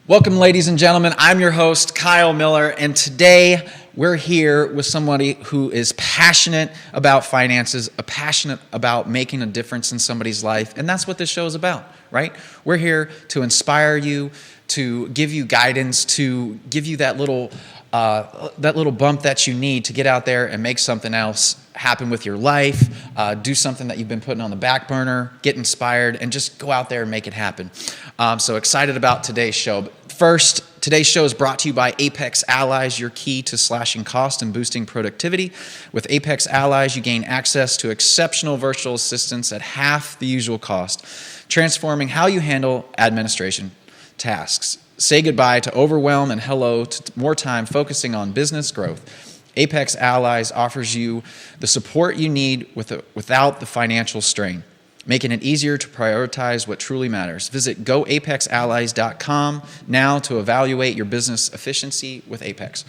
Welcome, ladies and gentlemen. I'm your host, Kyle Miller, and today we're here with somebody who is passionate about finances, passionate about making a difference in somebody's life, and that's what this show is about, right? We're here to inspire you, to give you guidance, to give you that little bump that you need to get out there and make something else happen with your life, do something that you've been putting on the back burner, get inspired, and just go out there and make it happen. So excited about today's show. But first, today's show is brought to you by Apex Allies, your key to slashing cost and boosting productivity. With Apex Allies, you gain access to exceptional virtual assistants at half the usual cost, transforming how you handle administration tasks. Say goodbye to overwhelm and hello to more time focusing on business growth. Apex Allies offers you the support you need without the financial strain, making it easier to prioritize what truly matters. Visit goapexallies.com now to evaluate your business efficiency with Apex.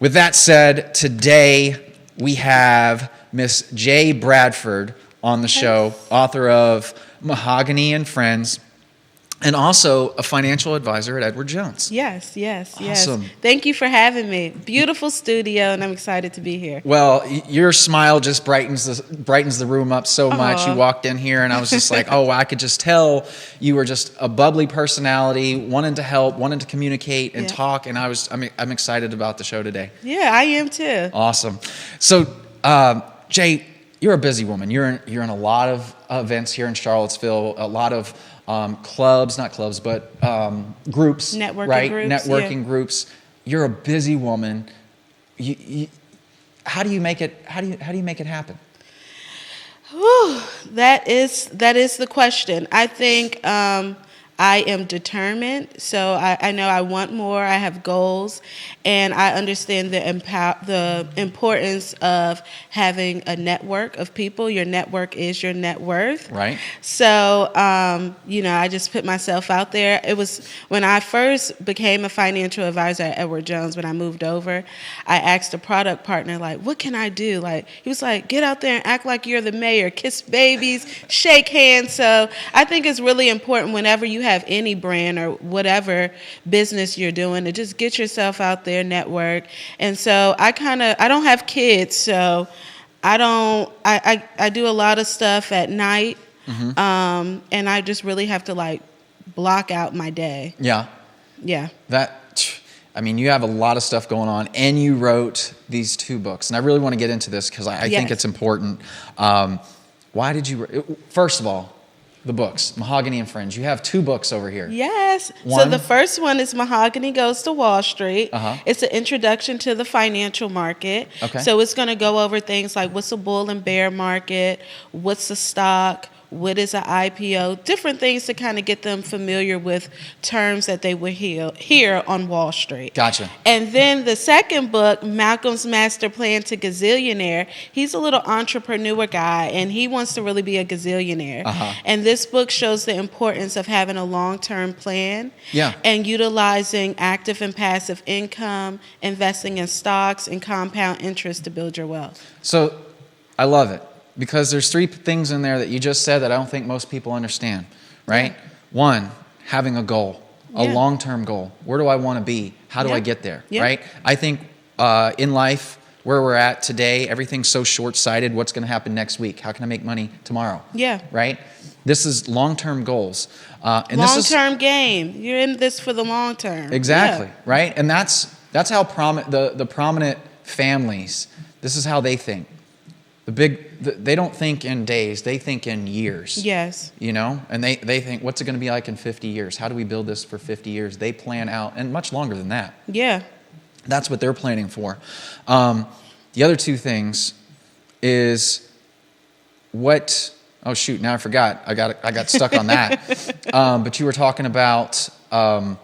With that said, today we have Miss J. Bradford on the show, author of Mahogany and Friends, and also a financial advisor at Edward Jones. Yes. Awesome. Thank you for having me. Beautiful studio, and I'm excited to be here. Well, your smile just brightens the room up so much. You walked in here, and I was just like, oh, I could just tell you were just a bubbly personality, wanting to help, wanting to communicate and talk, and I'm excited about the show today. Yeah, I am too. Awesome. So, Jay, you're a busy woman. You're in a lot of events here in Charlottesville, a lot of groups, Networking right? groups. Networking groups. You're a busy woman. How do you make it? How do you make it happen? Whew, that is the question. I think I am determined, so I know I want more. I have goals, and I understand the importance of having a network of people. Your network is your net worth. Right. So, I just put myself out there. It was when I first became a financial advisor at Edward Jones, when I moved over, I asked a product partner, like, what can I do? Like, he was like, get out there and act like you're the mayor, kiss babies, shake hands. So I think it's really important whenever you have any brand or whatever business you're doing to just get yourself out there, network. And so I don't have kids, so I do a lot of stuff at night. Mm-hmm. And I just really have to block out my day. Yeah. Yeah. You have a lot of stuff going on, and you wrote these 2 books, and I really want to get into this because I think it's important. Why did you? First of all, the books, Mahogany and Friends. You have 2 books over here. Yes. So the first one is Mahogany Goes to Wall Street. Uh-huh. It's an introduction to the financial market. Okay. So it's going to go over things like what's a bull and bear market, what's a stock, what is an IPO, different things to kind of get them familiar with terms that they would hear on Wall Street. Gotcha. And then the second book, Malcolm's Master Plan to Gazillionaire, he's a little entrepreneur guy, and he wants to really be a gazillionaire. Uh-huh. And this book shows the importance of having a long-term plan and utilizing active and passive income, investing in stocks and compound interest to build your wealth. So I love it. Because there's 3 things in there that you just said that I don't think most people understand, right? 1, having a goal, a long-term goal. Where do I want to be? How do I get there, right? I think in life, where we're at today, everything's so short-sighted. What's going to happen next week? How can I make money tomorrow? Yeah. Right? This is long-term goals. Long-term game. You're in this for the long term. Exactly, right? And that's how the prominent families, this is how they think. They don't think in days, they think in years. Yes. And they think, what's it going to be like in 50 years? How do we build this for 50 years? They plan out, and much longer than that. Yeah. That's what they're planning for. The other 2 things is oh shoot, now I forgot. I got stuck on that. But you were talking about, 1,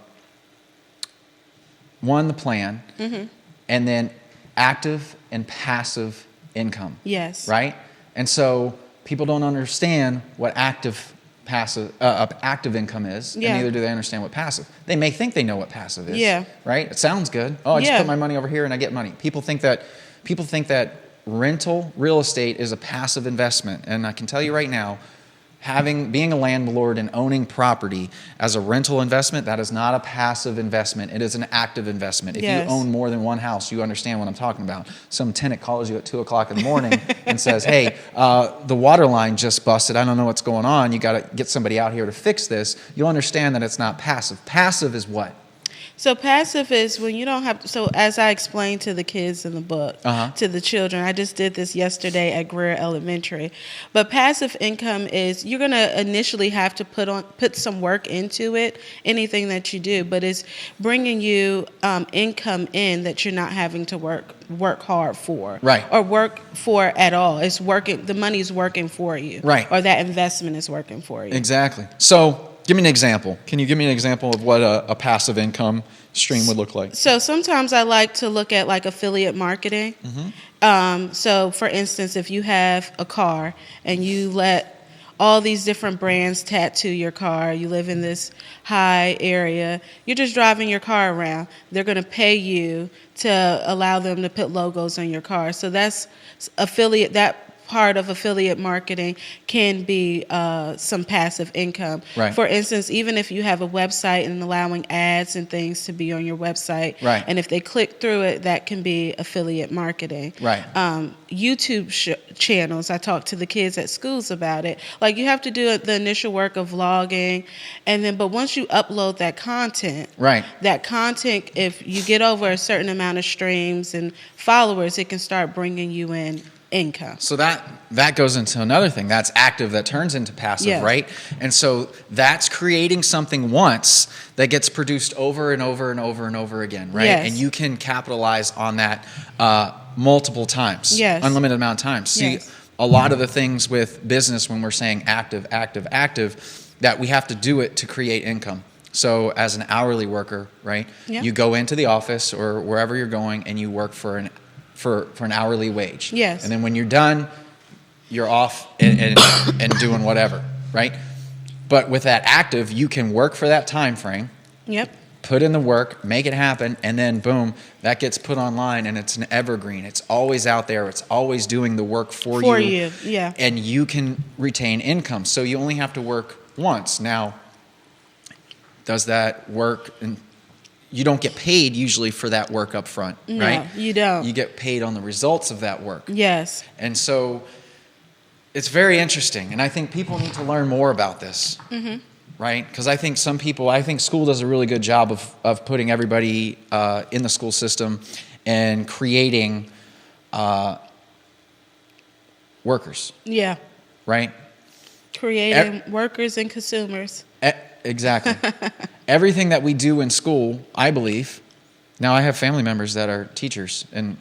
the plan, mm-hmm. and then active and passive income. Yes. Right? And so people don't understand what active income is, and neither do they understand what passive. They may think they know what passive is. Yeah. Right? It sounds good. Oh, I just put my money over here and I get money. People think that rental real estate is a passive investment, and I can tell you right now, being a landlord and owning property as a rental investment, that is not a passive investment. It is an active investment. If Yes. you own more than one house, you understand what I'm talking about. Some tenant calls you at 2 o'clock in the morning and says, hey, the water line just busted. I don't know what's going on. You got to get somebody out here to fix this. You'll understand that it's not passive. Passive is what? So passive is when you don't have to, so as I explained to the kids in the book, to the children, I just did this yesterday at Greer Elementary. But passive income is you're going to initially have to put some work into it, anything that you do, but it's bringing you income in that you're not having to work hard for, right, or work for at all. It's working. The money's working for you, right, or that investment is working for you. Exactly. So give me an example. Can you give me an example of what a passive income stream would look like? So sometimes I like to look at like affiliate marketing. So for instance, if you have a car and you let all these different brands tattoo your car, you live in this high area, you're just driving your car around. They're going to pay you to allow them to put logos on your car. So that's affiliate, that part of affiliate marketing can be some passive income. Right. For instance, even if you have a website and allowing ads and things to be on your website, right, and if they click through it, that can be affiliate marketing. Right. YouTube channels, I talk to the kids at schools about it. Like you have to do the initial work of vlogging, and then but once you upload that content, right, that content, if you get over a certain amount of streams and followers, it can start bringing you in income. So that goes into another thing. That's active, that turns into passive, Yeah. right? And so that's creating something once that gets produced over and over and over and over again, right? Yes. And you can capitalize on that multiple times, Yes. unlimited amount of times. See, Yes. a lot of the things with business when we're saying active, that we have to do it to create income. So as an hourly worker, right? Yeah. You go into the office or wherever you're going and you work for an hourly wage. Yes. And then when you're done, you're off and doing whatever, right? But with that active, you can work for that time frame. Yep. Put in the work, make it happen, and then boom, that gets put online and it's an evergreen. It's always out there. It's always doing the work for you. Yeah. And you can retain income. So you only have to work once. Now, does that work? And you don't get paid usually for that work up front, right? No, you don't. You get paid on the results of that work. Yes. And so it's very interesting. And I think people need to learn more about this, right? Because I think school does a really good job of putting everybody in the school system and creating workers. Yeah. Right? Creating workers and consumers. Exactly. Everything that we do in school, I believe, now I have family members that are teachers and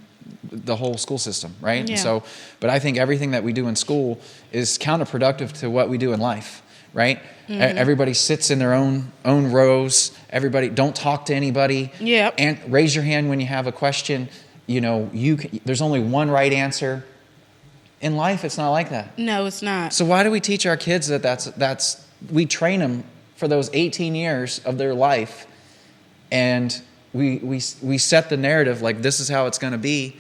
the whole school system, right? Yeah. And so, but I think everything that we do in school is counterproductive to what we do in life, right? Everybody sits in their own rows. Everybody don't talk to anybody. Yeah. And raise your hand when you have a question. There's only one right answer. In life, it's not like that. No, it's not. So why do we teach our kids that we train them for those 18 years of their life, and we set the narrative like this is how it's going to be,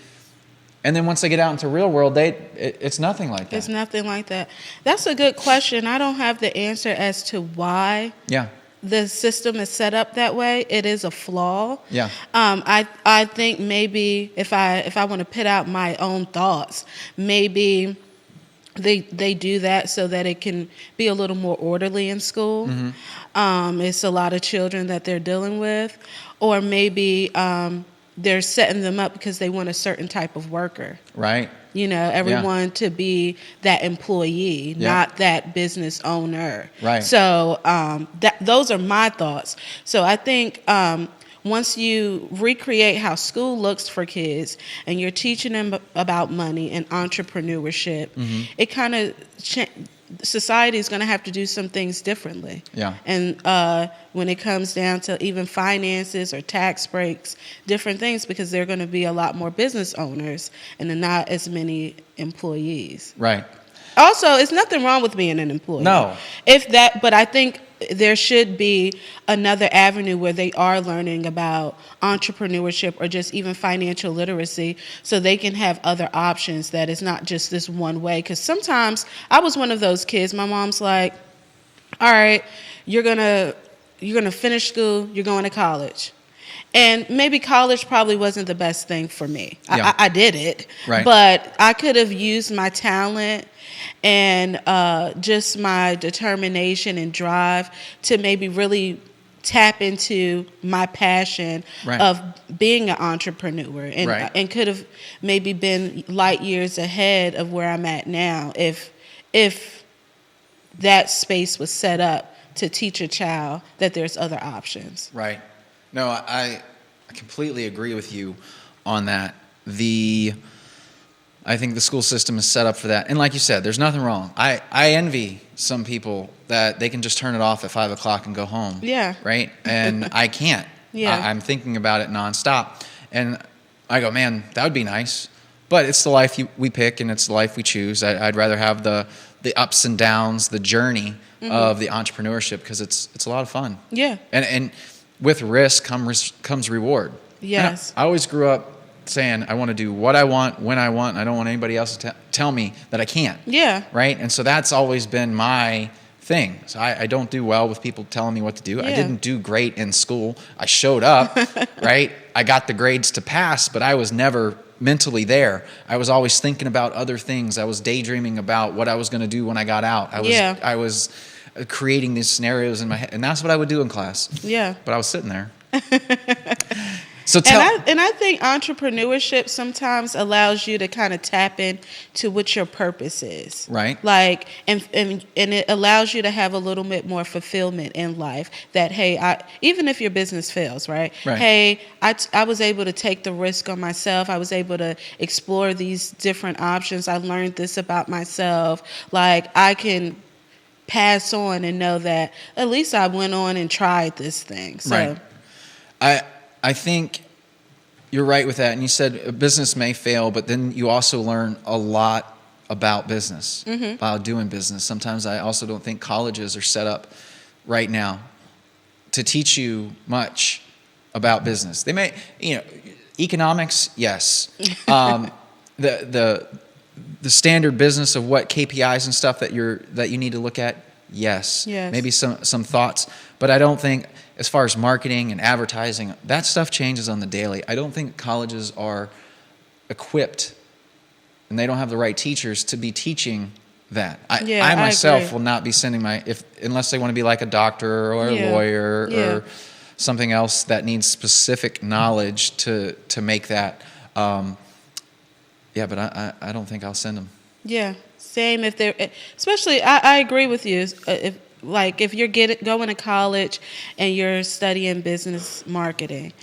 and then once they get out into real world, it's nothing like that. It's nothing like that. That's a good question. I don't have the answer as to why the system is set up that way. It is a flaw. Yeah. I think maybe if I want to put out my own thoughts, maybe they do that so that it can be a little more orderly in school. It's a lot of children that they're dealing with, or maybe they're setting them up because they want a certain type of worker. Right. Everyone to be that employee, not that business owner. Right. So those are my thoughts. So I think once you recreate how school looks for kids and you're teaching them about money and entrepreneurship, it kind of society is going to have to do some things differently. Yeah. And when it comes down to even finances or tax breaks, different things, because there are going to be a lot more business owners and not as many employees. Right. Also, it's nothing wrong with being an employee. No. But I think there should be another avenue where they are learning about entrepreneurship or just even financial literacy, so they can have other options that is not just this one way. Because sometimes I was one of those kids. My mom's like, all right, you're gonna finish school, you're going to college. And maybe college probably wasn't the best thing for me. Yeah. I did it, Right. but I could have used my talent and just my determination and drive to maybe really tap into my passion Right. of being an entrepreneur, and Right. and could have maybe been light years ahead of where I'm at now if that space was set up to teach a child that there's other options. Right. No, I completely agree with you on that. I think the school system is set up for that. And like you said, there's nothing wrong. I envy some people that they can just turn it off at 5 o'clock and go home. Yeah. Right? And I can't. Yeah. I'm thinking about it nonstop. And I go, man, that would be nice. But it's the life we pick, and it's the life we choose. I'd rather have the ups and downs, the journey of the entrepreneurship, because it's a lot of fun. Yeah. And with risk comes reward. Yes. And I always grew up saying I want to do what I want, when I want, and I don't want anybody else to tell me that I can't. Yeah. Right? And so that's always been my thing. So I don't do well with people telling me what to do. Yeah. I didn't do great in school. I showed up, right? I got the grades to pass, but I was never mentally there. I was always thinking about other things. I was daydreaming about what I was going to do when I got out. I was creating these scenarios in my head, and that's what I would do in class. Yeah. But I was sitting there. So I think entrepreneurship sometimes allows you to kind of tap into what your purpose is. Right. Like, and it allows you to have a little bit more fulfillment in life. That, hey, even if your business fails, right? Right. Hey, I was able to take the risk on myself. I was able to explore these different options. I learned this about myself. Like, I can pass on and know that at least I went on and tried this thing. So. Right. I think you're right with that. And you said a business may fail, but then you also learn a lot about business, about doing business. Sometimes I also don't think colleges are set up right now to teach you much about business. They may, economics, yes. The standard business of what KPIs and stuff that you need to look at, yes. Maybe some thoughts, but I don't think, as far as marketing and advertising, that stuff changes on the daily. I don't think colleges are equipped, and they don't have the right teachers to be teaching that. I myself will not be sending unless they want to be like a doctor or a lawyer or something else that needs specific knowledge to make that. But I don't think I'll send them. Yeah, same. If they're, especially, I agree with you. If you're going to college and you're studying business marketing,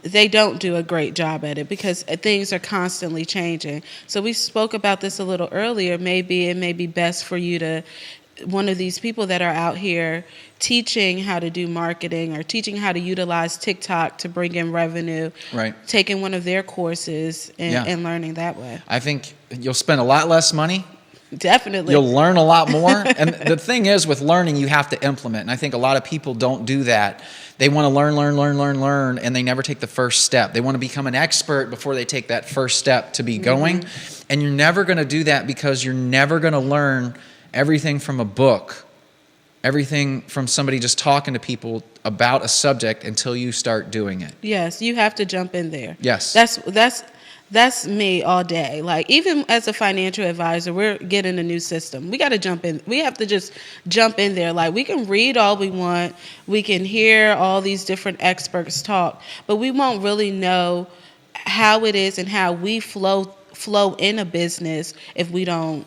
they don't do a great job at it because things are constantly changing. So we spoke about this a little earlier. Maybe it may be best for you to, one of these people that are out here teaching how to do marketing or teaching how to utilize TikTok to bring in revenue, right? Taking one of their courses and learning that way. I think you'll spend a lot less money. Definitely. You'll learn a lot more. And the thing is, with learning, you have to implement. And I think a lot of people don't do that. They want to learn, and they never take the first step. They want to become an expert before they take that first step to be going. And you're never going to do that because you're never going to learn everything from a book, everything from somebody just talking to people about a subject until you start doing it. Yes, you have to jump in there. Yes. That's me all day. Like, even as a financial advisor, we're getting a new system. We got to jump in. We have to just jump in there. Like, we can read all we want. We can hear all these different experts talk, but we won't really know how it is and how we flow in a business if we don't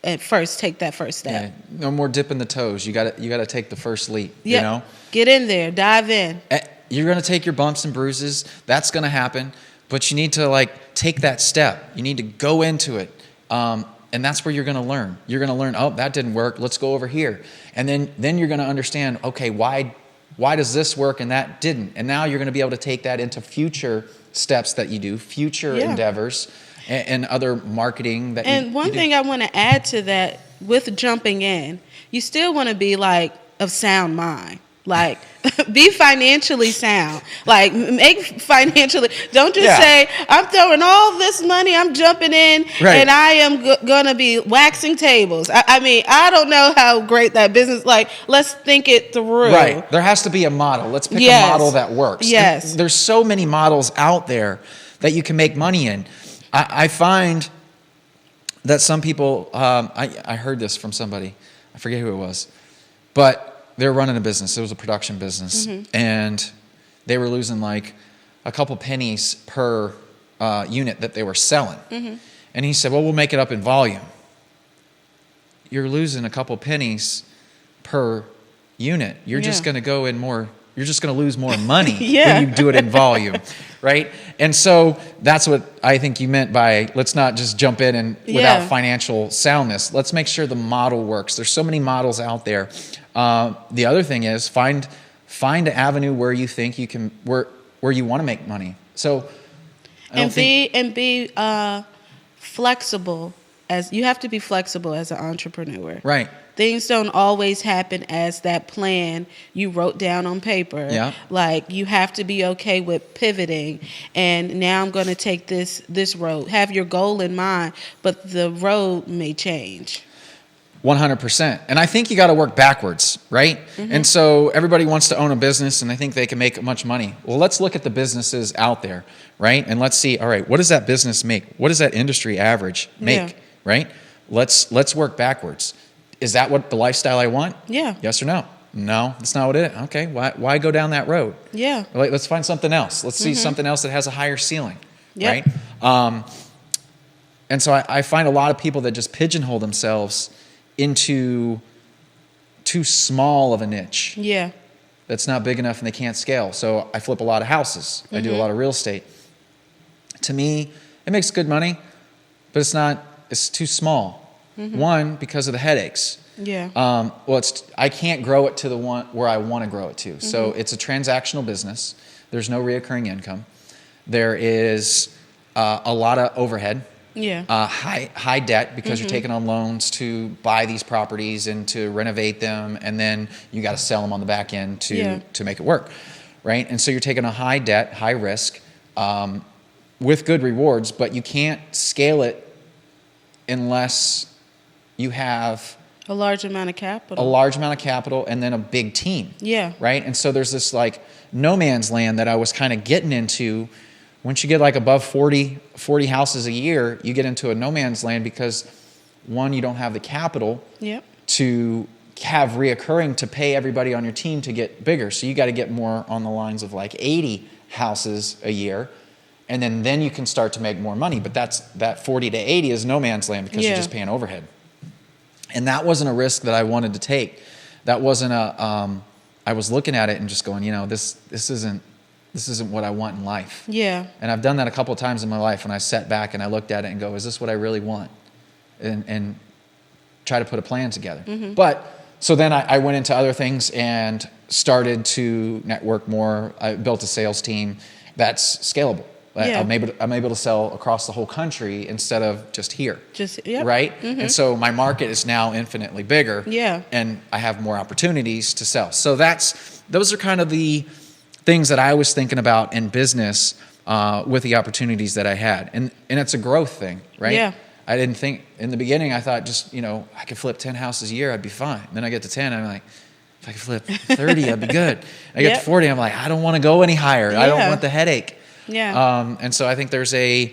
at first take that first step. Yeah, no more dipping the toes. You got to take the first leap. You know, get in there, dive in. You're going to take your bumps and bruises. That's going to happen. But you need to take that step. You need to go into it. And that's where you're going to learn. You're going to learn, oh, that didn't work. Let's go over here. And then you're going to understand, okay, why does this work and that didn't? And now you're going to be able to take that into future steps that you do, future endeavors. and other marketing that. And one thing I want to add to that with jumping in, you still want to be like of sound mind. Like, be financially sound. Like, make financially. Don't just say, I'm throwing all this money, I'm jumping in, and I am going to be waxing tables. I mean, I don't know how great that business, like, let's think it through. Right. There has to be a model. Let's pick a model that works. Yes. And there's so many models out there that you can make money in. I find that some people, I heard this from somebody, I forget who it was, but they were running a business. It was a production business. And they were losing like a couple pennies per unit that they were selling. And he said, well, we'll make it up in volume. You're losing a couple pennies per unit. You're just going to go in more, you're just going to lose more money when you do it in volume, right? And so that's what I think you meant by let's not just jump in and without financial soundness. Let's make sure the model works. There's so many models out there. The other thing is find an avenue where you think you can where you want to make money. So be flexible. As you have to be flexible as an entrepreneur. Right. Things don't always happen as that plan you wrote down on paper. Yeah. Like, you have to be okay with pivoting. And now I'm going to take this road. Have your goal in mind, but the road may change. 100%. And I think you got to work backwards, right? And so everybody wants to own a business and they think they can make much money. Well, let's look at the businesses out there, right? And let's see, all right, what does that business make? What does that industry average make, right? Let's work backwards. Is that what the lifestyle I want? Yeah. Yes or no? No, that's not what it is. Okay, why go down that road? Yeah. Let's find something else. Let's see something else that has a higher ceiling, right? And so I find a lot of people that just pigeonhole themselves into too small of a niche. Yeah. That's not big enough and they can't scale. So I flip a lot of houses. I do a lot of real estate. To me, it makes good money, but it's too small. One, because of the headaches. Yeah. I can't grow it to the one where I want to grow it to. So it's a transactional business. There's no reoccurring income. There is a lot of overhead. Yeah. High debt because you're taking on loans to buy these properties and to renovate them, and then you got to sell them on the back end to make it work, right? And so you're taking a high debt, high risk, with good rewards, but you can't scale it unless you have a large amount of capital. And then a big team. Yeah. Right? And so there's this like no man's land that I was kind of getting into. Once you get like above 40 houses a year, you get into a no man's land because, one, you don't have the capital to have reoccurring to pay everybody on your team to get bigger. So you got to get more on the lines of like 80 houses a year. And then you can start to make more money. But that 40 to 80 is no man's land because you're just paying overhead. And that wasn't a risk that I wanted to take. That wasn't I was looking at it and just going, this isn't what I want in life. Yeah. And I've done that a couple of times in my life when I sat back and I looked at it and go, is this what I really want? And try to put a plan together. But so then I went into other things and started to network more. I built a sales team that's scalable. Yeah. I'm able to sell across the whole country instead of just here. Right? And so my market is now infinitely bigger. Yeah. And I have more opportunities to sell. So those are kind of the things that I was thinking about in business with the opportunities that I had. And it's a growth thing, right? Yeah. I didn't think, in the beginning, I thought just, I could flip 10 houses a year, I'd be fine. Then I get to 10, I'm like, if I could flip 30, I'd be good. I get to 40, I'm like, I don't want to go any higher. Yeah. I don't want the headache. Yeah. And so I think there's a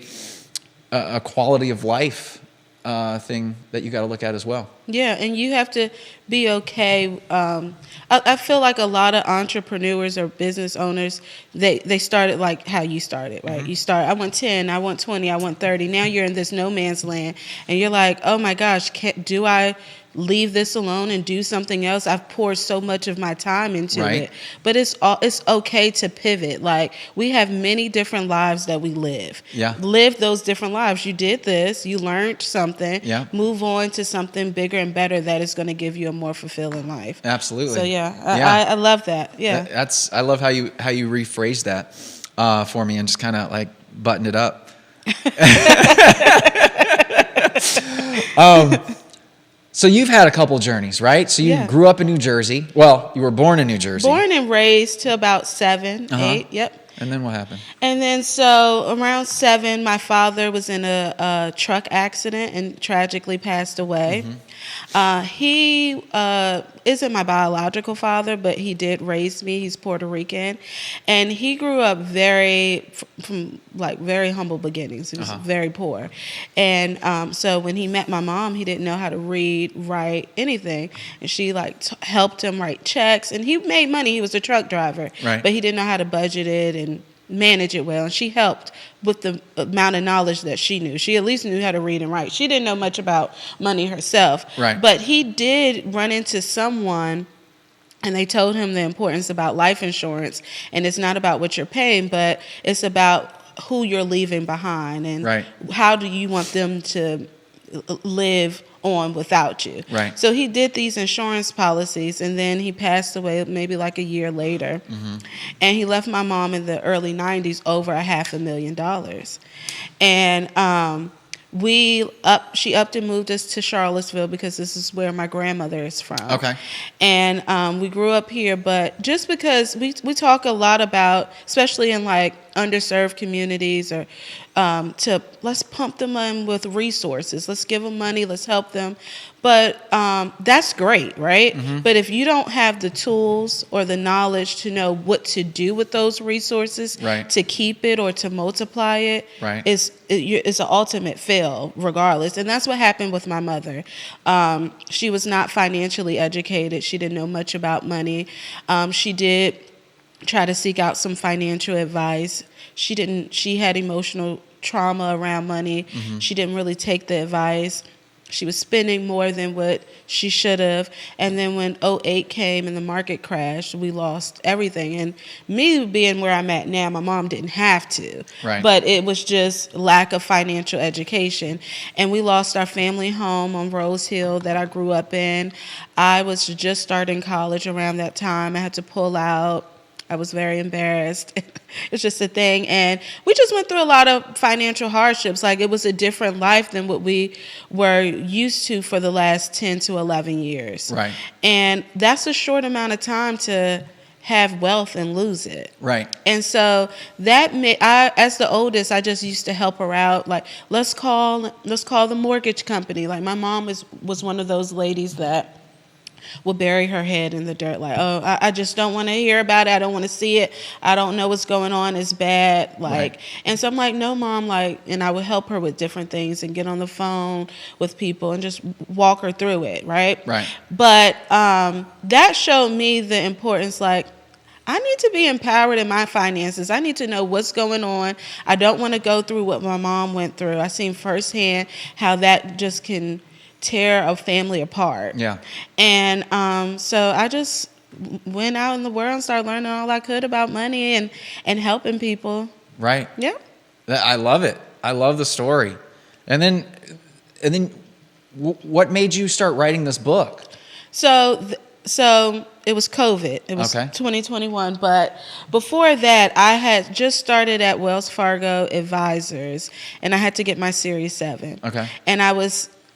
quality of life thing that you got to look at as well. Yeah, and you have to be okay. I feel like a lot of entrepreneurs or business owners, they started like how you started, right? You start, I want 10, I want 20, I want 30. Now you're in this no man's land, and you're like, oh my gosh, do I leave this alone and do something else? I've poured so much of my time into it. But it's okay to pivot. Like, we have many different lives that we live. Yeah. Live those different lives. You did this, you learned something. Yeah. Move on to something bigger and better that is going to give you a more fulfilling life. Absolutely. So I love that. Yeah. I love how you rephrased that for me and just kind of like buttoned it up. So you've had a couple journeys, right? So you grew up in New Jersey. Well, you were born in New Jersey. Born and raised till about 7, 8. Yep. And then what happened? And then so around 7, my father was in a truck accident and tragically passed away. He isn't my biological father, but he did raise me. He's Puerto Rican, and he grew up from very humble beginnings. He was very poor, and so when he met my mom, he didn't know how to read, write, anything, and she helped him write checks, and he made money. He was a truck driver, but he didn't know how to budget it and manage it well, and she helped with the amount of knowledge that she knew. She at least knew how to read and write. She didn't know much about money herself, but he did run into someone, and they told him the importance about life insurance, and it's not about what you're paying, but it's about who you're leaving behind, and how do you want them to live on without you. So he did these insurance policies, and then he passed away maybe like a year later. And he left my mom in the early 90s over $500,000. And she upped and moved us to Charlottesville because this is where my grandmother is from. And we grew up here, but just because we talk a lot about, especially in underserved communities, or let's pump them in with resources, let's give them money, let's help them. But that's great, right? But if you don't have the tools or the knowledge to know what to do with those resources, to keep it or to multiply it, it's an ultimate fail regardless. And that's what happened with my mother. She was not financially educated. She didn't know much about money. She did try to seek out some financial advice. She had emotional trauma around money. She didn't really take the advice. She was spending more than what she should have. And then when 2008 came and the market crashed, we lost everything. And me being where I'm at now, my mom didn't have to. But it was just lack of financial education. And we lost our family home on Rose Hill that I grew up in. I was just starting college around that time. I had to pull out. I was very embarrassed. It's just a thing. And we just went through a lot of financial hardships. It was a different life than what we were used to for the last 10 to 11 years. And that's a short amount of time to have wealth and lose it. And so as the oldest, I just used to help her out. Let's call the mortgage company. My mom was one of those ladies that will bury her head in the dirt. I just don't want to hear about it. I don't want to see it. I don't know what's going on. It's bad. And so I'm like, no, Mom. And I would help her with different things and get on the phone with people and just walk her through it. But that showed me the importance. I need to be empowered in my finances. I need to know what's going on. I don't want to go through what my mom went through. I seen firsthand how that just can tear a family apart. And so I just went out in the world and started learning all I could about money and helping people. I love it. I love the story. And then what made you start writing this book? So it was COVID. It was 2021. But before that, I had just started at Wells Fargo Advisors, and I had to get my Series 7. And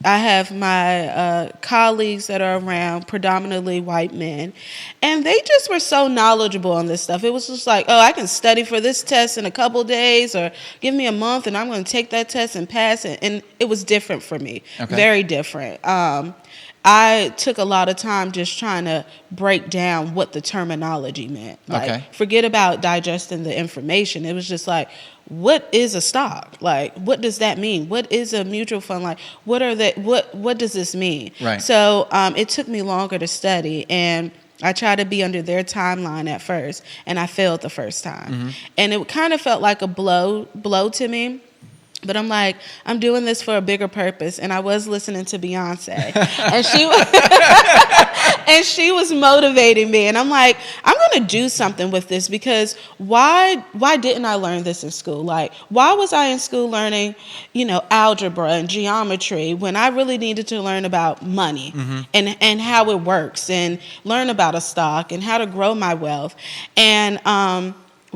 I have my colleagues that are around, predominantly white men, and they just were so knowledgeable on this stuff. It was just I can study for this test in a couple days, or give me a month and I'm going to take that test and pass it. And it was different for me, very different. I took a lot of time just trying to break down what the terminology meant. Forget about digesting the information. It was just what is a stock? What does that mean? What is a mutual fund? What does this mean? So it took me longer to study, and I tried to be under their timeline at first, and I failed the first time. And it kind of felt like a blow to me. But I'm I'm doing this for a bigger purpose. And I was listening to Beyonce. And she was motivating me. And I'm I'm going to do something with this, because why didn't I learn this in school? Why was I in school learning, algebra and geometry when I really needed to learn about money and how it works, and learn about a stock and how to grow my wealth? And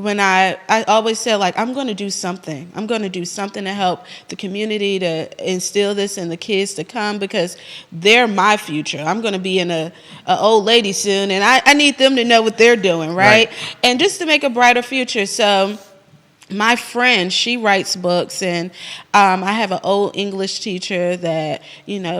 when I always said, like, I'm going to do something. I'm going to do something to help the community, to instill this in the kids to come, because they're my future. I'm going to be in a old lady soon, and I need them to know what they're doing, right? And just to make a brighter future. So my friend, she writes books, and I have an old English teacher that,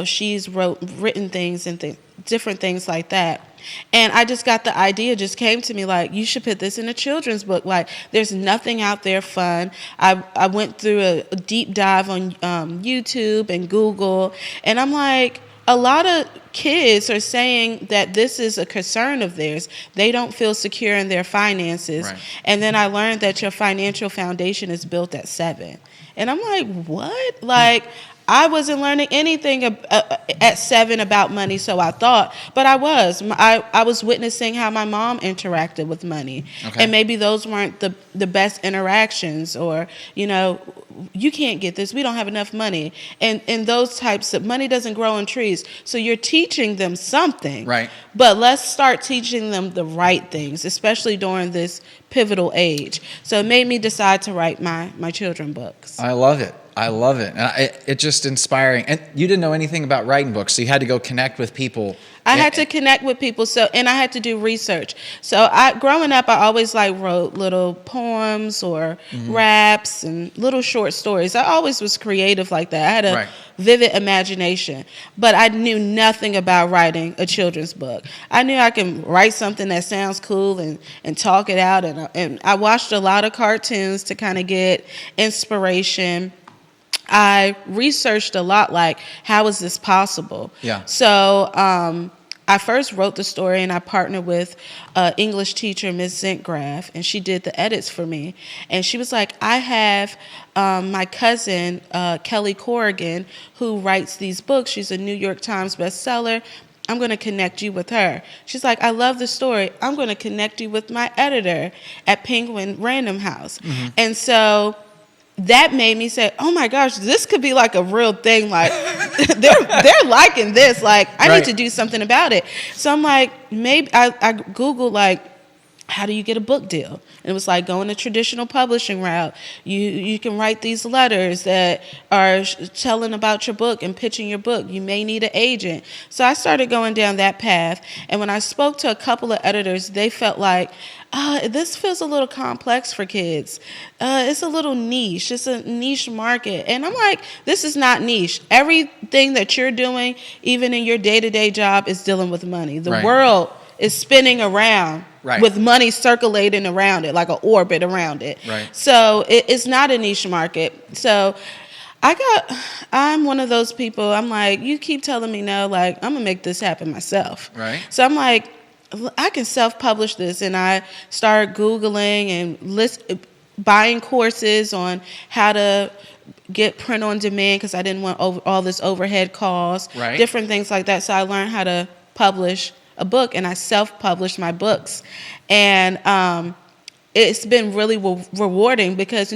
she's written things and different things like that. And I just got the idea, just came to me like, you should put this in a children's book. Like, there's nothing out there fun. I went through a deep dive on YouTube and Google, and I'm like, a lot of kids are saying that this is a concern of theirs. They don't feel secure in their finances. Right. And then I learned that your financial foundation is built at 7. And I'm like, what? Like, I wasn't learning anything at 7 about money, so I thought, but I was witnessing how my mom interacted with money. Okay. And maybe those weren't the best interactions, or, you can't get this, we don't have enough money. And those types of money doesn't grow on trees. So you're teaching them something. Right. But let's start teaching them the right things, especially during this pivotal age. So it made me decide to write my children books. I love it. And it's just inspiring. And you didn't know anything about writing books, so you had to go connect with people. I had to connect with people, and I had to do research. So growing up, I always wrote little poems or raps and little short stories. I always was creative like that. I had a vivid imagination, but I knew nothing about writing a children's book. I knew I can write something that sounds cool and talk it out. And I watched a lot of cartoons to kind of get inspiration. I researched a lot, like, how is this possible? Yeah. So I first wrote the story, and I partnered with English teacher, Ms. Zentgraf, and she did the edits for me. And she was like, I have my cousin, Kelly Corrigan, who writes these books. She's a New York Times bestseller. I'm going to connect you with her. She's like, I love the story. I'm going to connect you with my editor at Penguin Random House. Mm-hmm. And so that made me say, oh my gosh, this could be like a real thing. Like, they're liking this. Like, I need to do something about it. So I'm like, maybe I Googled, like, how do you get a book deal? And it was like going the traditional publishing route. You can write these letters that are telling about your book and pitching your book. You may need an agent. So I started going down that path. And when I spoke to a couple of editors, they felt like, this feels a little complex for kids. It's a little niche. It's a niche market. And I'm like, this is not niche. Everything that you're doing, even in your day-to-day job, is dealing with money. The world is spinning around with money circulating around it, like an orbit around it. Right. So it's not a niche market. So I'm one of those people, I'm like, you keep telling me no, like, I'm going to make this happen myself. Right. So I'm like, I can self-publish this. And I started Googling and buying courses on how to get print on demand, because I didn't want all this overhead cost, different things like that. So I learned how to publish a book, and I self-published my books. And it's been really rewarding, because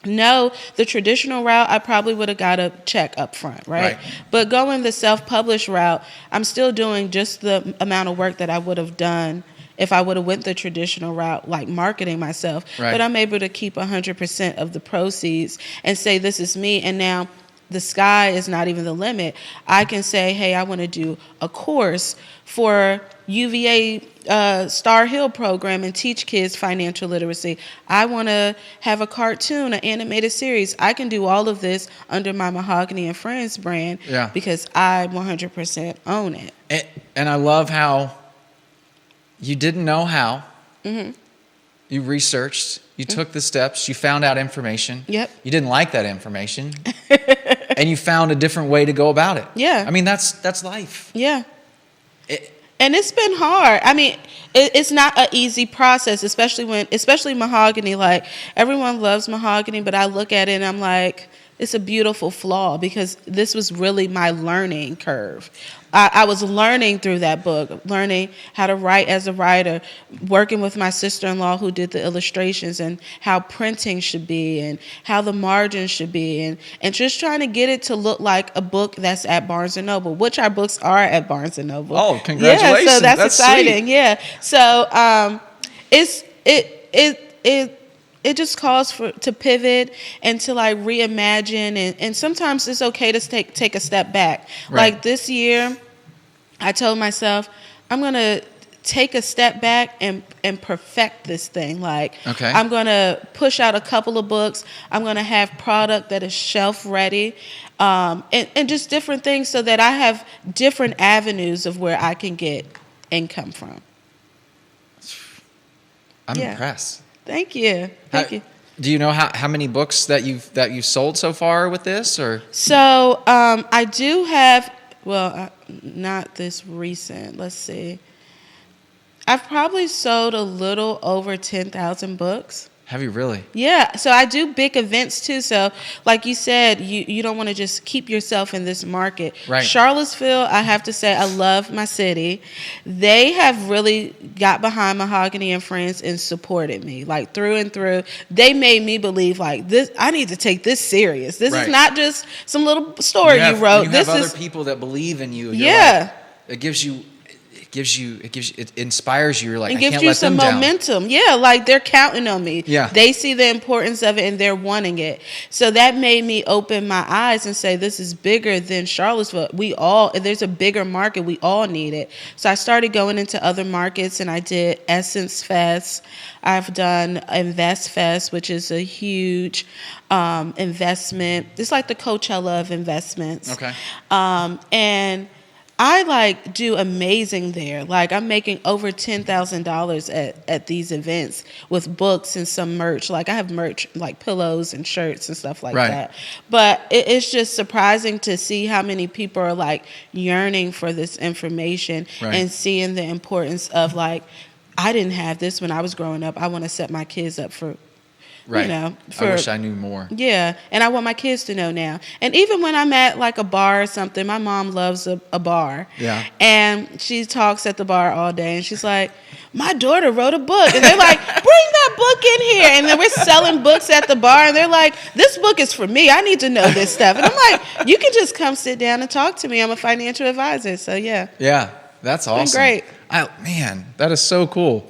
the traditional route, I probably would have got a check up front, right? But going the self-published route, I'm still doing just the amount of work that I would have done if I would have went the traditional route, like marketing myself. But I'm able to keep 100% of the proceeds and say, this is me. And now the sky is not even the limit. I can say, hey, I want to do a course for UVA Star Hill program and teach kids financial literacy. I want to have a cartoon, an animated series. I can do all of this under my Mahogany and Friends brand because I 100% own it. And I love how you didn't know how. Mm-hmm. You researched. You took the steps. You found out information. Yep. You didn't like that information. And you found a different way to go about it. Yeah. I mean, that's life. Yeah. And it's been hard. I mean, it's not an easy process, especially Mahogany. Like, everyone loves Mahogany, but I look at it and I'm like, it's a beautiful flaw, because this was really my learning curve. I was learning through that book, learning how to write as a writer, working with my sister-in-law who did the illustrations, and how printing should be and how the margins should be, and just trying to get it to look like a book that's at Barnes & Noble, which our books are at Barnes & Noble. Oh, congratulations. Yeah, so that's exciting. Sweet. Yeah. So it just calls to pivot and to like reimagine, and sometimes it's okay to take a step back. Right. Like this year, I told myself I'm gonna take a step back and perfect this thing. Like, okay. I'm gonna push out a couple of books. I'm gonna have product that is shelf ready, and just different things so that I have different avenues of where I can get income from. I'm impressed. Thank you. Thank you. Do you know how many books that you've sold so far with this, or? So I do have. Well, not this recent. Let's see. I've probably sold a little over 10,000 books. Have you really? Yeah. So I do big events too. So like you said, you don't want to just keep yourself in this market. Right. Charlottesville, I have to say, I love my city. They have really got behind Mahogany and Friends and supported me, like through and through. They made me believe like this. I need to take this serious. This is not just some little story you wrote. You have other people that believe in you. It inspires you. You're like, it I gives can't you let some them momentum. Yeah, like they're counting on me. Yeah. They see the importance of it and they're wanting it. So that made me open my eyes and say, this is bigger than Charlottesville. There's a bigger market. We all need it. So I started going into other markets, and I did Essence Fest. I've done Invest Fest, which is a huge investment. It's like the Coachella of investments. Okay. And I do amazing there. Like, I'm making over $10,000 at these events with books and some merch. Like, I have merch like pillows and shirts and stuff like that. But it's just surprising to see how many people are like yearning for this information and seeing the importance of like, I didn't have this when I was growing up. I want to set my kids up for. Right. I wish I knew more. Yeah. And I want my kids to know now. And even when I'm at like a bar or something, my mom loves a bar. Yeah. And she talks at the bar all day. And she's like, my daughter wrote a book. And they're like, bring that book in here. And then we're selling books at the bar. And they're like, this book is for me. I need to know this stuff. And I'm like, you can just come sit down and talk to me. I'm a financial advisor. So, yeah. Yeah. That's awesome. Great. Man, that is so cool.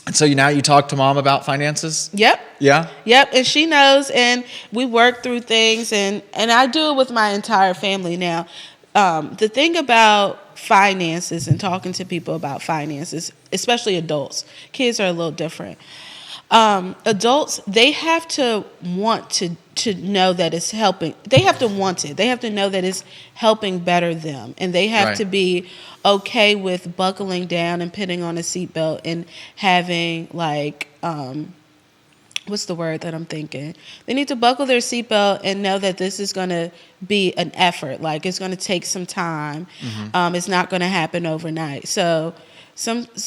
And so now you talk to mom about finances? Yep. Yeah? Yep. And she knows, and we work through things, and I do it with my entire family now. The thing about finances and talking to people about finances, especially adults, kids are a little different. Adults, they have to want to know that it's helping. They have to want it. They have to know that it's helping better them. And they have to be okay with buckling down and putting on a seatbelt and having like, what's the word that I'm thinking? They need to buckle their seatbelt and know that this is going to be an effort. Like, it's going to take some time. Mm-hmm. It's not going to happen overnight. So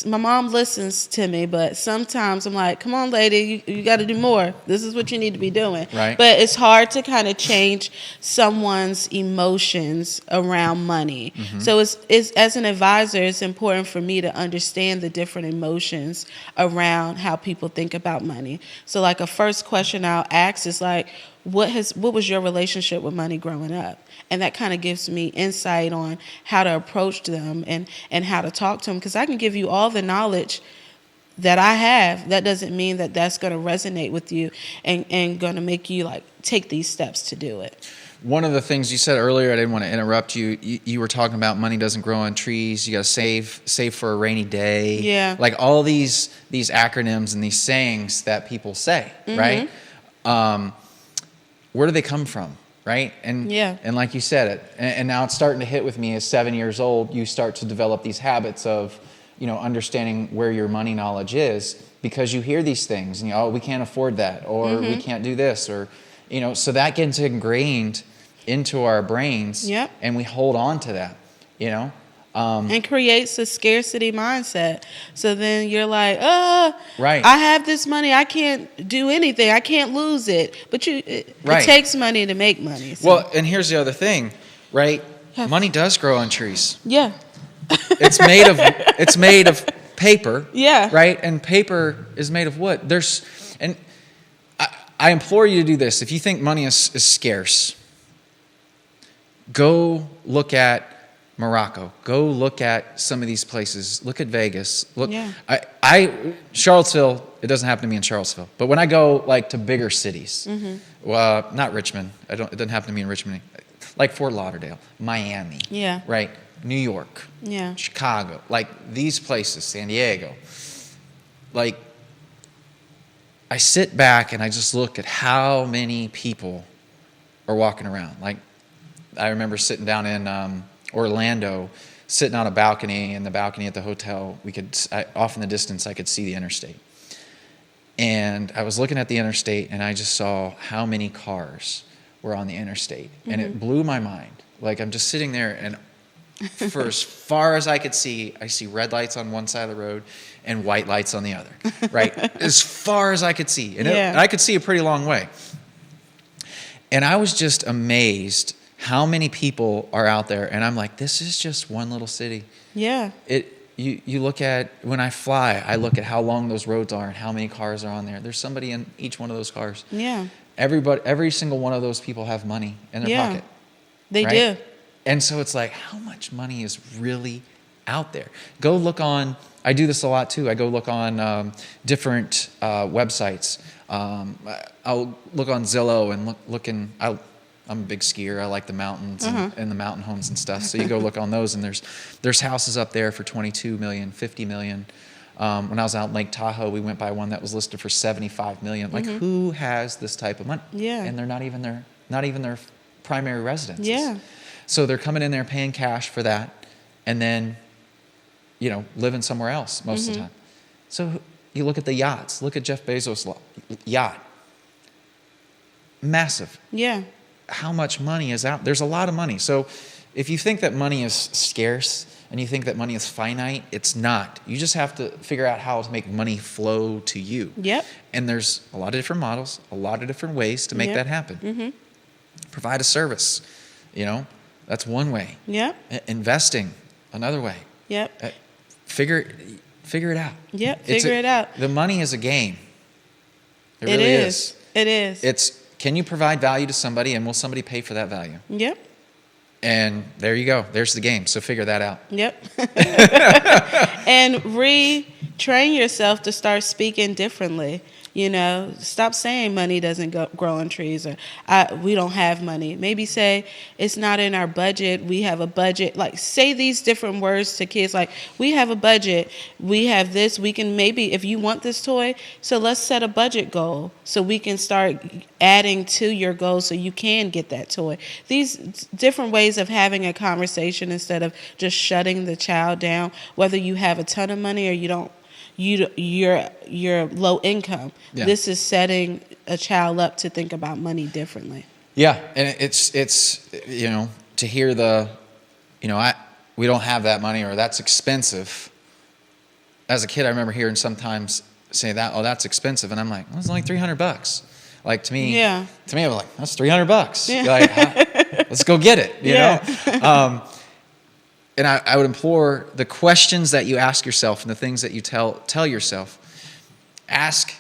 my mom listens to me, but sometimes I'm like, come on, lady, you got to do more. This is what you need to be doing. Right. But it's hard to kind of change someone's emotions around money. Mm-hmm. So it's as an advisor, it's important for me to understand the different emotions around how people think about money. So like a first question I'll ask is like, what was your relationship with money growing up? And that kind of gives me insight on how to approach them and how to talk to them. Because I can give you all the knowledge that I have. That doesn't mean that that's going to resonate with you and going to make you like take these steps to do it. One of the things you said earlier, I didn't want to interrupt you. You were talking about money doesn't grow on trees. You got to save for a rainy day. Yeah. Like all these acronyms and these sayings that people say, right? Where do they come from? Right? And like you said it, and now it's starting to hit with me as 7 years old, you start to develop these habits of, understanding where your money knowledge is because you hear these things and we can't afford that, or we can't do this, or, so that gets ingrained into our brains and we hold on to that, and creates a scarcity mindset. So then you're like, right. I have this money. I can't do anything. I can't lose it. But it takes money to make money. So. Well, and here's the other thing, right? Money does grow on trees. Yeah. It's made of paper. Yeah. Right? And paper is made of wood. And I implore you to do this. If you think money is scarce, go look at Morocco. Go look at some of these places. Look at Vegas. Look, Yeah. Charlottesville. It doesn't happen to me in Charlottesville, but when I go like to bigger cities, not Richmond. It doesn't happen to me in Richmond. Like Fort Lauderdale, Miami. Yeah. Right. New York. Yeah. Chicago. Like these places, San Diego. Like, I sit back and I just look at how many people are walking around. Like, I remember sitting down in Orlando, sitting on a balcony, and the balcony at the hotel, off in the distance, I could see the interstate. And I was looking at the interstate, and I just saw how many cars were on the interstate. And it blew my mind. Like, I'm just sitting there, and for as far as I could see, I see red lights on one side of the road and white lights on the other, right? As far as I could see. And I could see a pretty long way. And I was just amazed how many people are out there, and I'm like, this is just one little city. Yeah. You look at, when I fly, I look at how long those roads are and how many cars are on there. There's somebody in each one of those cars. Yeah. Every single one of those people have money in their pocket. They do. And so it's like, how much money is really out there? Go look on, I do this a lot too. I go look on different websites. I'll look on Zillow and I'm a big skier. I like the mountains and the mountain homes and stuff. So you go look on those, and there's houses up there for $22 million, $50 million. When I was out in Lake Tahoe, we went by one that was listed for $75 million. Like, who has this type of money? Yeah. And they're not even their primary residences. Yeah. So they're coming in there paying cash for that, and then, living somewhere else most of the time. So you look at the yachts. Look at Jeff Bezos' yacht. Massive. Yeah. How much money is out? There's a lot of money. So if you think that money is scarce and you think that money is finite, it's not. You just have to figure out how to make money flow to you. Yep. And there's a lot of different models, a lot of different ways to make that happen. Provide a service, that's one way. Yep. Investing, another way. Yep. Figure it out. Yep. Figure it out. The money is a game. It really is. It is. Can you provide value to somebody, and will somebody pay for that value? Yep. And there you go. There's the game. So figure that out. Yep. And retrain yourself to start speaking differently. Stop saying money doesn't grow on trees, or we don't have money. Maybe say it's not in our budget. We have a budget. Like, say these different words to kids. Like, we have a budget. We have this. We can maybe, if you want this toy, so let's set a budget goal so we can start adding to your goal so you can get that toy. These different ways of having a conversation instead of just shutting the child down, whether you have a ton of money or you don't. You're low income. Yeah. This is setting a child up to think about money differently. Yeah, and it's to hear we don't have that money, or that's expensive. As a kid, I remember hearing sometimes say that's expensive, and I'm like, well, it's only $300. Like, to me, I was like, that's $300. Yeah. Like, let's go get it. You know. And I would implore the questions that you ask yourself and the things that you tell yourself. Ask,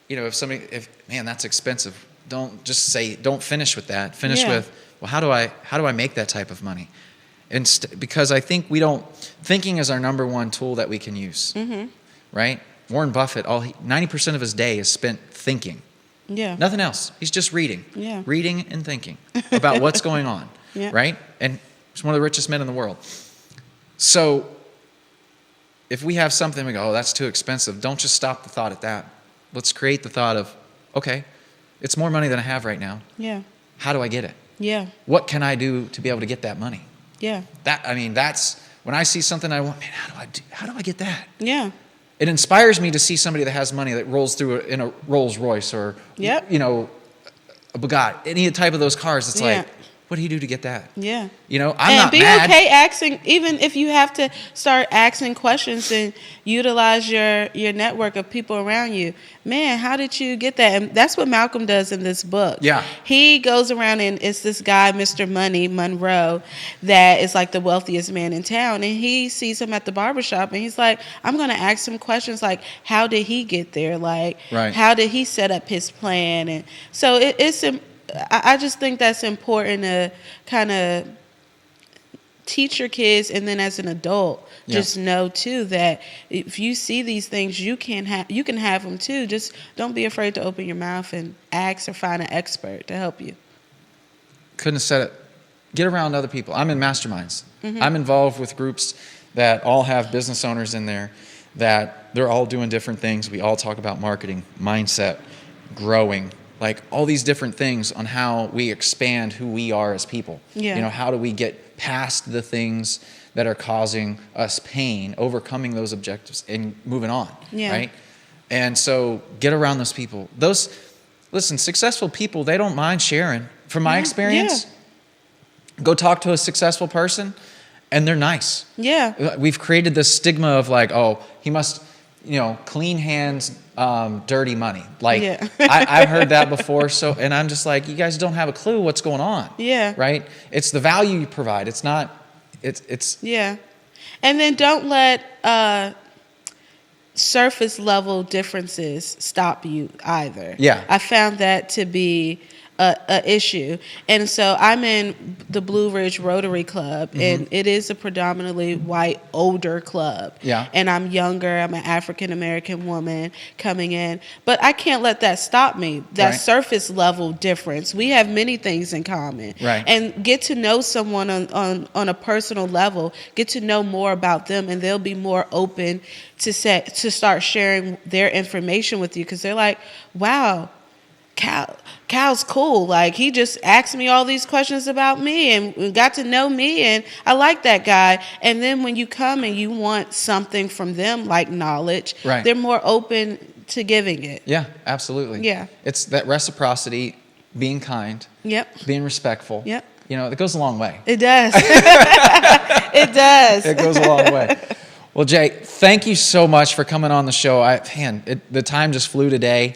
if that's expensive. Don't finish with that. Finish with, well, how do I make that type of money? Because I think thinking is our number one tool that we can use. Right? Warren Buffett, 90% of his day is spent thinking. Yeah. Nothing else. He's just reading. Yeah. Reading and thinking about what's going on. Yeah. Right? And he's one of the richest men in the world. So if we have something, we go, that's too expensive. Don't just stop the thought at that. Let's create the thought of, okay, it's more money than I have right now. Yeah. How do I get it? Yeah. What can I do to be able to get that money? Yeah. That's when I see something I want, man, how do I get that? Yeah. It inspires me to see somebody that has money that rolls through in a Rolls Royce or, a Bugatti, any type of those cars. It's like, what do you do to get that? Yeah. I'm not mad. And be okay asking, even if you have to start asking questions and utilize your network of people around you. Man, how did you get that? And that's what Malcolm does in this book. Yeah. He goes around, and it's this guy, Mr. Money, Monroe, that is like the wealthiest man in town. And he sees him at the barbershop, and he's like, I'm going to ask him questions like, how did he get there? Like, how did he set up his plan? And so I just think that's important to kind of teach your kids, and then as an adult, just know too that if you see these things, you can have them too. Just don't be afraid to open your mouth and ask or find an expert to help you. Couldn't have said it. Get around other people. I'm in masterminds. I'm involved with groups that all have business owners in there, that they're all doing different things. We all talk about marketing, mindset, growing, like all these different things on how we expand who we are as people. Yeah. You know, how do we get past the things that are causing us pain, overcoming those objectives and moving on, right? And so get around those people. Listen, successful people, they don't mind sharing. From my experience, go talk to a successful person and they're nice. Yeah. We've created this stigma of like, oh, he must, clean hands, dirty money. Like I've heard that before. So, and I'm just like, you guys don't have a clue what's going on. Yeah. Right. It's the value you provide. It's not, it's. Yeah. And then don't let, surface level differences stop you either. Yeah. I found that to be a issue. And so I'm in the Blue Ridge Rotary Club, and it is a predominantly white, older club. Yeah. And I'm younger. I'm an African-American woman coming in. But I can't let that stop me, that surface level difference. We have many things in common. Right. And get to know someone on a personal level, get to know more about them, and they'll be more open to start sharing their information with you, because they're like, wow, Cal's cool. Like, he just asked me all these questions about me and got to know me, and I like that guy. And then when you come and you want something from them, like knowledge, they're more open to giving it. Yeah, absolutely. Yeah. It's that reciprocity, being kind, being respectful. Yep. It goes a long way. It does. It does. It goes a long way. Well, Jay, thank you so much for coming on the show. The time just flew today.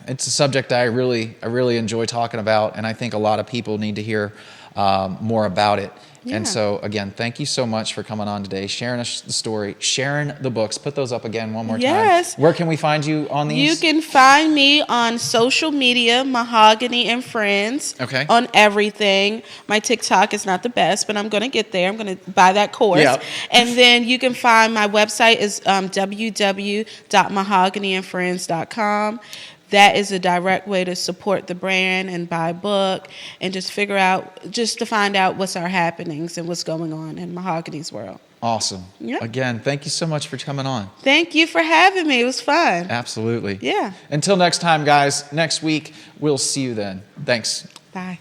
It's a subject I really enjoy talking about, and I think a lot of people need to hear more about it. Yeah. And so, again, thank you so much for coming on today, sharing us the story, sharing the books. Put those up again one more time. Where can we find you on these? You can find me on social media, Mahogany and Friends. Okay. On everything. My TikTok is not the best, but I'm going to get there. I'm going to buy that course. Yep. And then you can find my website is www.mahoganyandfriends.com. That is a direct way to support the brand and buy a book and just to find out what's our happenings and what's going on in Mahogany's world. Awesome. Yep. Again, thank you so much for coming on. Thank you for having me. It was fun. Absolutely. Yeah. Until next time, guys, next week, we'll see you then. Thanks. Bye.